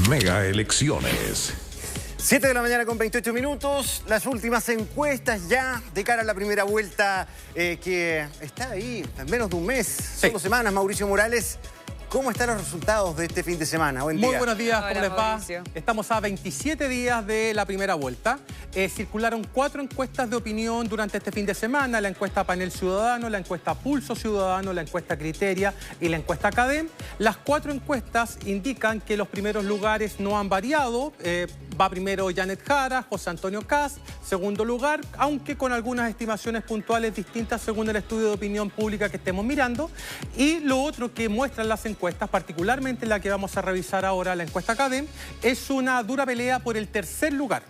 Mega Elecciones. 7 de la mañana con 28 minutos, las últimas encuestas ya de cara a la primera vuelta que está ahí en menos de un mes, son 2 semanas. Mauricio Morales, ¿cómo están los resultados de este fin de semana? Buen día. Muy buenos días, Hola, ¿cómo les va? Mauricio. Estamos a 27 días de la primera vuelta. Circularon 4 encuestas de opinión durante este fin de semana: la encuesta Panel Ciudadano, la encuesta Pulso Ciudadano, la encuesta Criteria y la encuesta Cadem. Las 4 encuestas indican que los primeros lugares no han variado. Va primero Janet Jara, José Antonio Kast, segundo lugar, aunque con algunas estimaciones puntuales distintas según el estudio de opinión pública que estemos mirando. Y lo otro que muestran las encuestas, particularmente la que vamos a revisar ahora, la encuesta Cadem, es una dura pelea por el tercer lugar.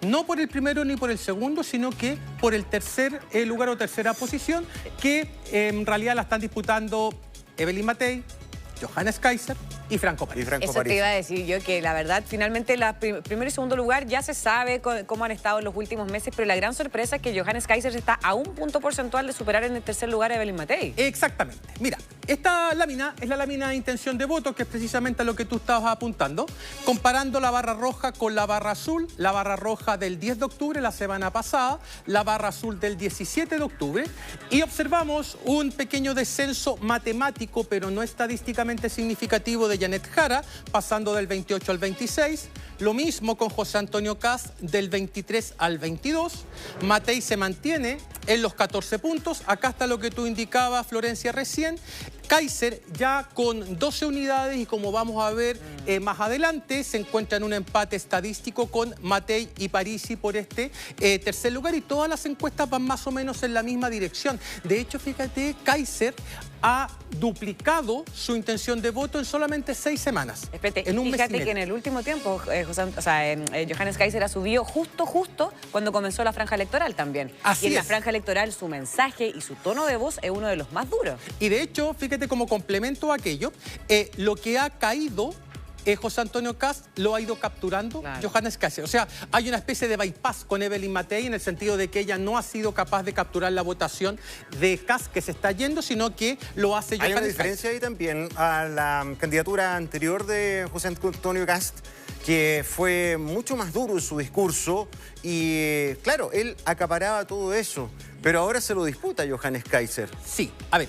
No por el primero ni por el segundo, sino que por el tercer lugar o tercera posición, que en realidad la están disputando Evelyn Matei, Johannes Kaiser y Franco Parisi. Eso te iba a decir yo, que la verdad, finalmente, primero y segundo lugar ya se sabe cómo han estado en los últimos meses, pero la gran sorpresa es que Johannes Kaiser está a 1 punto porcentual de superar en el tercer lugar a Evelyn Matei. Exactamente. Mira, esta lámina es la lámina de intención de voto, que es precisamente a lo que tú estabas apuntando, comparando la barra roja con la barra azul, la barra roja del 10 de octubre, la semana pasada, la barra azul del 17 de octubre, y observamos un pequeño descenso matemático, pero no estadísticamente significativo, de Janet Jara, pasando del 28 al 26. Lo mismo con José Antonio Kast, del 23 al 22. Matei se mantiene en los 14 puntos. Acá está lo que tú indicabas, Florencia, recién. Kaiser ya con 12 unidades y, como vamos a ver más adelante, se encuentra en un empate estadístico con Matei y Parisi por este tercer lugar, y todas las encuestas van más o menos en la misma dirección. De hecho, fíjate, Kaiser ha duplicado su intención de voto en solamente 6 semanas. Espérate, en un mes y fíjate medio. que en el último tiempo Johannes Kaiser ha subido justo cuando comenzó la franja electoral también. Así y en la es. franja electoral su mensaje y su tono de voz es uno de los más duros. Y de hecho, fíjate, como complemento a aquello, lo que ha caído José Antonio Kast lo ha ido capturando Johannes Kaiser. O sea, hay una especie de bypass con Evelyn Matei, en el sentido de que ella no ha sido capaz de capturar la votación de Kast, que se está yendo, sino que lo hace Johannes Kaiser. Hay una diferencia ahí también a la candidatura anterior de José Antonio Kast, que fue mucho más duro en su discurso y, claro, él acaparaba todo eso. Pero ahora se lo disputa Johannes Kaiser. Sí, a ver,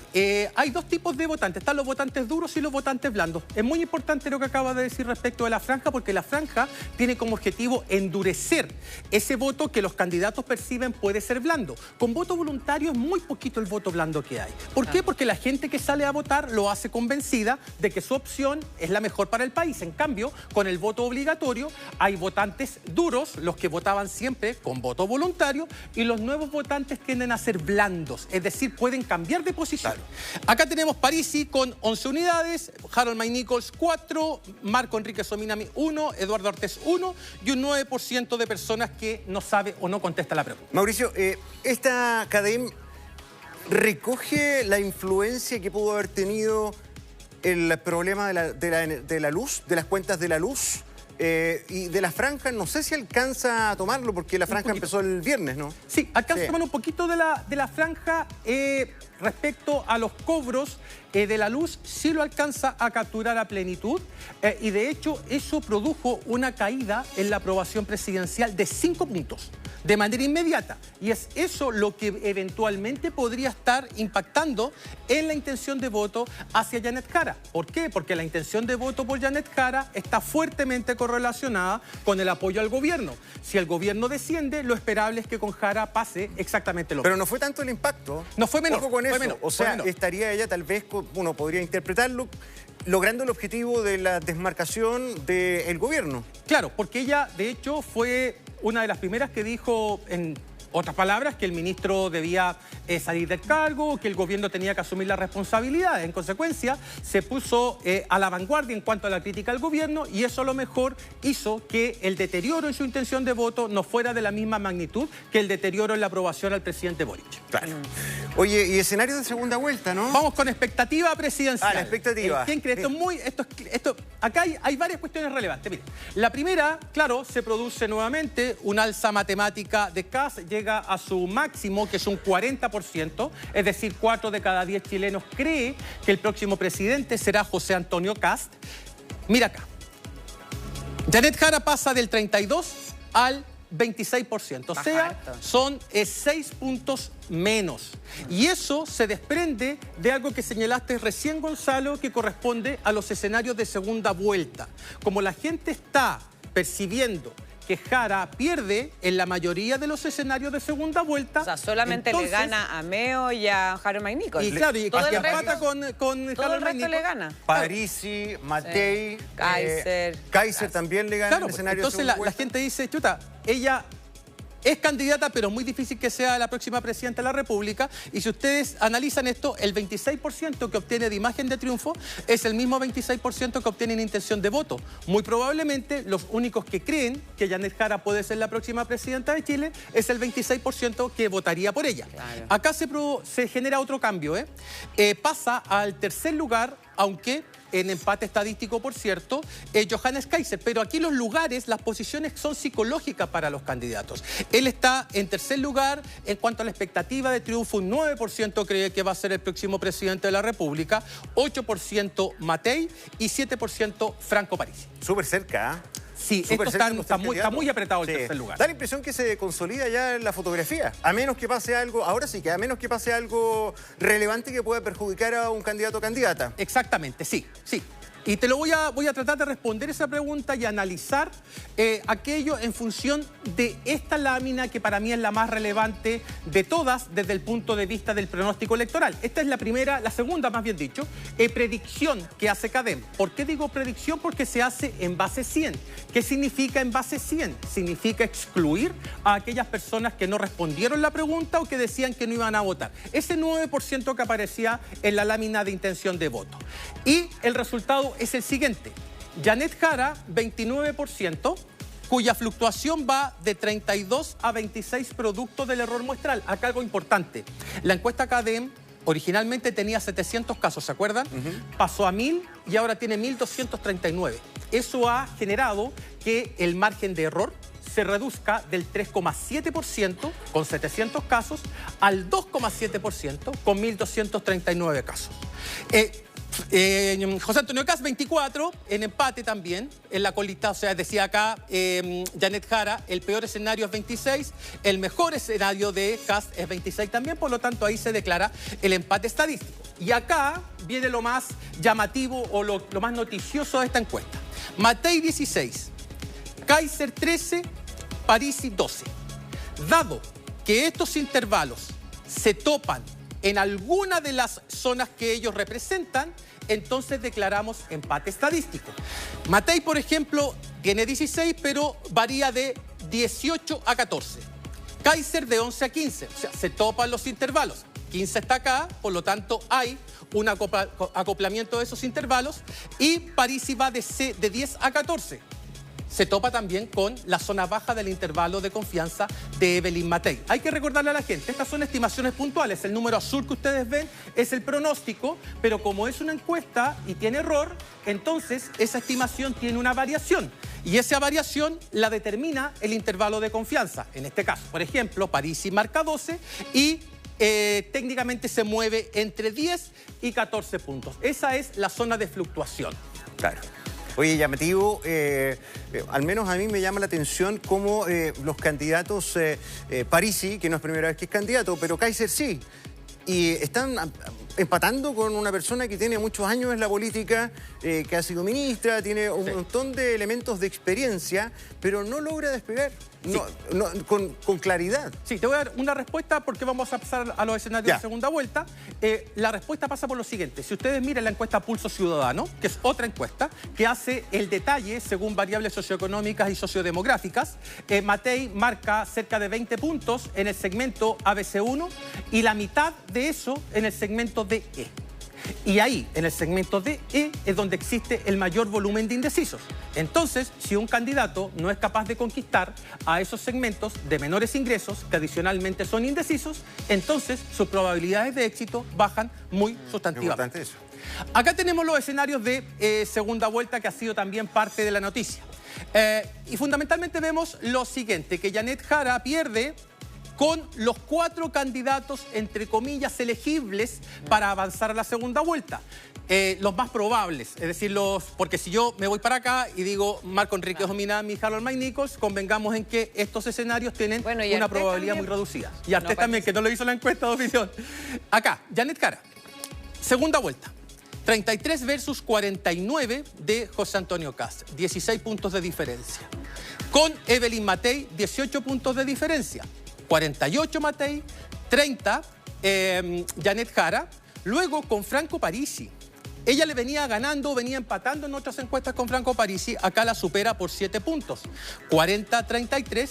hay 2 tipos de votantes. Están los votantes duros y los votantes blandos. Es muy importante lo que acaba de decir respecto de la franja, porque la franja tiene como objetivo endurecer ese voto que los candidatos perciben puede ser blando. Con voto voluntario es muy poquito el voto blando que hay. ¿Por qué? Porque la gente que sale a votar lo hace convencida de que su opción es la mejor para el país. En cambio, con el voto obligatorio hay votantes duros, los que votaban siempre con voto voluntario, y los nuevos votantes tienden a ser blandos, es decir, pueden cambiar de posición. Claro. Acá tenemos Parisi con 11 unidades, Harold May Nichols 4, Marco Enrique Sominami 1, Eduardo Artés 1 y un 9% de personas que no sabe o no contesta la pregunta. Mauricio, esta Cadem recoge la influencia que pudo haber tenido el problema de la luz, de las cuentas de la luz. Y de la franja, no sé si alcanza a tomarlo, porque la franja empezó el viernes, ¿no? Sí, alcanza a tomar un poquito de la franja respecto a los cobros de la luz, sí lo alcanza a capturar a plenitud, y de hecho eso produjo una caída en la aprobación presidencial de 5 puntos de manera inmediata, y es eso lo que eventualmente podría estar impactando en la intención de voto hacia Janet Jara. ¿Por qué? Porque la intención de voto por Janet Jara está fuertemente correlacionada con el apoyo al gobierno. Si el gobierno desciende, lo esperable es que con Jara pase exactamente lo mismo. Pero no fue tanto el impacto. No fue menor. Ojo con eso. Menor, o sea, menor. estaría ella, tal vez, uno podría interpretarlo, logrando el objetivo de la desmarcación del gobierno. Claro, porque ella, de hecho, fue una de las primeras que dijo, en otras palabras, que el ministro debía salir del cargo, que el gobierno tenía que asumir las responsabilidades. En consecuencia, se puso a la vanguardia en cuanto a la crítica al gobierno, y eso a lo mejor hizo que el deterioro en su intención de voto no fuera de la misma magnitud que el deterioro en la aprobación al presidente Boric. Claro. Oye, y escenario de segunda vuelta, ¿no? Vamos con expectativa presidencial. La expectativa. ¿Quién cree? Acá hay varias cuestiones relevantes. Mire, la primera, claro, se produce nuevamente un alza matemática de Kast, llega a su máximo, que es un 40%, es decir, 4 de cada 10 chilenos cree que el próximo presidente será José Antonio Kast. Mira acá. Janet Jara pasa del 32 al 26%, o sea, son 6 puntos menos. Y eso se desprende de algo que señalaste recién, Gonzalo, que corresponde a los escenarios de segunda vuelta. Como la gente está percibiendo que Jara pierde en la mayoría de los escenarios de segunda vuelta. O sea, solamente entonces, le gana a Meo y a Harold McNichol. Y claro, y todo que el empata con todo Harold el resto le gana. Parisi, Matei, sí. Kaiser. Kaiser también le gana claro, el escenario entonces de segunda vuelta. La gente dice, chuta, ella es candidata, pero muy difícil que sea la próxima presidenta de la República. Y si ustedes analizan esto, el 26% que obtiene de imagen de triunfo es el mismo 26% que obtiene en intención de voto. Muy probablemente los únicos que creen que Janet Jara puede ser la próxima presidenta de Chile es el 26% que votaría por ella. Claro. Acá se genera otro cambio, pasa al tercer lugar, aunque en empate estadístico, por cierto, Johannes Kaiser. Pero aquí los lugares, las posiciones son psicológicas para los candidatos. Él está en tercer lugar en cuanto a la expectativa de triunfo. Un 9% cree que va a ser el próximo presidente de la República, 8% Matei y 7% Franco Parisi. Súper cerca, ¿eh? Sí, esto está muy apretado el tercer lugar. Da la impresión que se consolida ya en la fotografía. A menos que pase algo, ahora sí, que a menos que pase algo relevante que pueda perjudicar a un candidato o candidata. Exactamente, sí. Y te lo voy a tratar de responder esa pregunta y analizar aquello en función de esta lámina que para mí es la más relevante de todas desde el punto de vista del pronóstico electoral. Esta es la segunda más bien dicho, predicción que hace CADEM. ¿Por qué digo predicción? Porque se hace en base 100. ¿Qué significa en base 100? Significa excluir a aquellas personas que no respondieron la pregunta o que decían que no iban a votar. Ese 9% que aparecía en la lámina de intención de voto. Y el resultado es el siguiente. Janet Jara, 29%, cuya fluctuación va de 32 a 26 producto del error muestral. Acá algo importante. La encuesta CADEM originalmente tenía 700 casos, ¿se acuerdan? Pasó a 1000 y ahora tiene 1239. Eso ha generado que el margen de error se reduzca del 3,7% con 700 casos al 2,7% con 1239 casos. José Antonio Kast, 24, en empate también, en la colita, o sea, decía acá Janet Jara, el peor escenario es 26, el mejor escenario de Kast es 26 también, por lo tanto ahí se declara el empate estadístico. Y acá viene lo más llamativo o lo más noticioso de esta encuesta. Matei 16, Kaiser 13, Parisi 12. Dado que estos intervalos se topan en alguna de las zonas que ellos representan, entonces declaramos empate estadístico. Matei, por ejemplo, tiene 16, pero varía de 18 a 14. Kaiser de 11 a 15, o sea, se topan los intervalos. 15 está acá, por lo tanto hay un acoplamiento de esos intervalos. Y Parisi va de 10 a 14. Se topa también con la zona baja del intervalo de confianza de Evelyn Matei. Hay que recordarle a la gente, estas son estimaciones puntuales. El número azul que ustedes ven es el pronóstico, pero como es una encuesta y tiene error, entonces esa estimación tiene una variación. Y esa variación la determina el intervalo de confianza. En este caso, por ejemplo, Parisi marca 12 y técnicamente se mueve entre 10 y 14 puntos. Esa es la zona de fluctuación. Claro. Oye, llamativo, al menos a mí me llama la atención cómo los candidatos, Parisi, que no es primera vez que es candidato, pero Kaiser sí, y están empatando con una persona que tiene muchos años en la política, que ha sido ministra, tiene un montón de elementos de experiencia, pero no logra despegar. Sí. Con claridad. Sí, te voy a dar una respuesta porque vamos a pasar a los escenarios de segunda vuelta. La respuesta pasa por lo siguiente. Si ustedes miran la encuesta Pulso Ciudadano, que es otra encuesta, que hace el detalle según variables socioeconómicas y sociodemográficas, Matei marca cerca de 20 puntos en el segmento ABC1 y la mitad de eso en el segmento DE. Y ahí, en el segmento DE, es donde existe el mayor volumen de indecisos. Entonces, si un candidato no es capaz de conquistar a esos segmentos de menores ingresos, que adicionalmente son indecisos, entonces sus probabilidades de éxito bajan muy sustantivamente. Eso. Acá tenemos los escenarios de segunda vuelta, que ha sido también parte de la noticia. Y fundamentalmente vemos lo siguiente, que Janet Jara pierde con los 4 candidatos, entre comillas, elegibles para avanzar a la segunda vuelta. los más probables, es decir, porque si yo me voy para acá y digo Marco Enríquez Ominami, Harold Mike Nichols, convengamos en que estos escenarios tienen una probabilidad muy reducida. Y Artés también, que no lo hizo la encuesta de opinión. Acá, Janet Jara, segunda vuelta. 33 versus 49 de José Antonio Kast, 16 puntos de diferencia. Con Evelyn Matei, 18 puntos de diferencia. 48 Matei, 30 Janet Jara. Luego con Franco Parisi. Ella le venía ganando, venía empatando en otras encuestas con Franco Parisi. Acá la supera por 7 puntos. 40-33.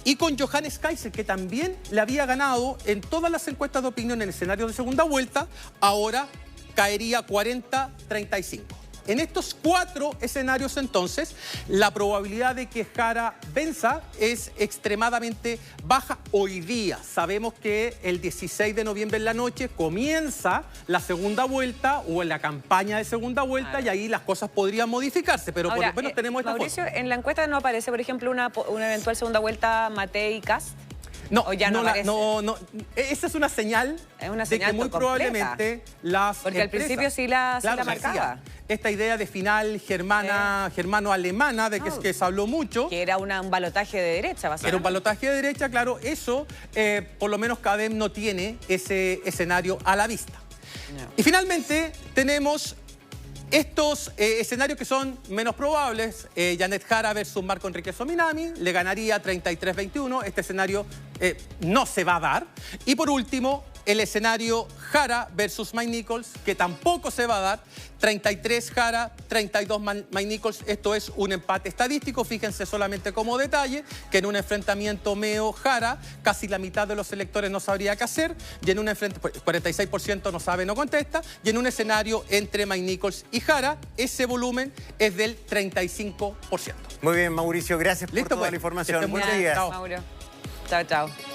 Y con Johannes Kaiser, que también le había ganado en todas las encuestas de opinión en el escenario de segunda vuelta, ahora caería 40-35. En estos 4 escenarios, entonces, la probabilidad de que Jara venza es extremadamente baja hoy día. Sabemos que el 16 de noviembre en la noche comienza la segunda vuelta o en la campaña de segunda vuelta y ahí las cosas podrían modificarse, pero ahora, por lo menos tenemos esta Mauricio, en la encuesta no aparece, por ejemplo, una eventual segunda vuelta Matei y Kast. No, esa es una señal, de que muy probablemente las Porque al principio sí la marcaba. Esta idea de final germano-alemana, de que se habló mucho. Que era un balotaje de derecha, básicamente. Era un balotaje de derecha, claro. Eso, por lo menos CADEM no tiene ese escenario a la vista. No. Y finalmente tenemos estos escenarios que son menos probables. Janet Jara versus Marco Enríquez Ominami, le ganaría 33-21. Este escenario no se va a dar. Y por último, el escenario Jara versus Mike Nichols, que tampoco se va a dar. 33 Jara, 32 Mike Nichols. Esto es un empate estadístico. Fíjense solamente como detalle que en un enfrentamiento Meo-Jara, casi la mitad de los electores no sabría qué hacer. Y en un enfrentamiento, 46% no sabe, no contesta. Y en un escenario entre Mike Nichols y Jara, ese volumen es del 35%. Muy bien, Mauricio. Gracias por toda la información. Buenos días. Chao. Mauro. Chao, chao.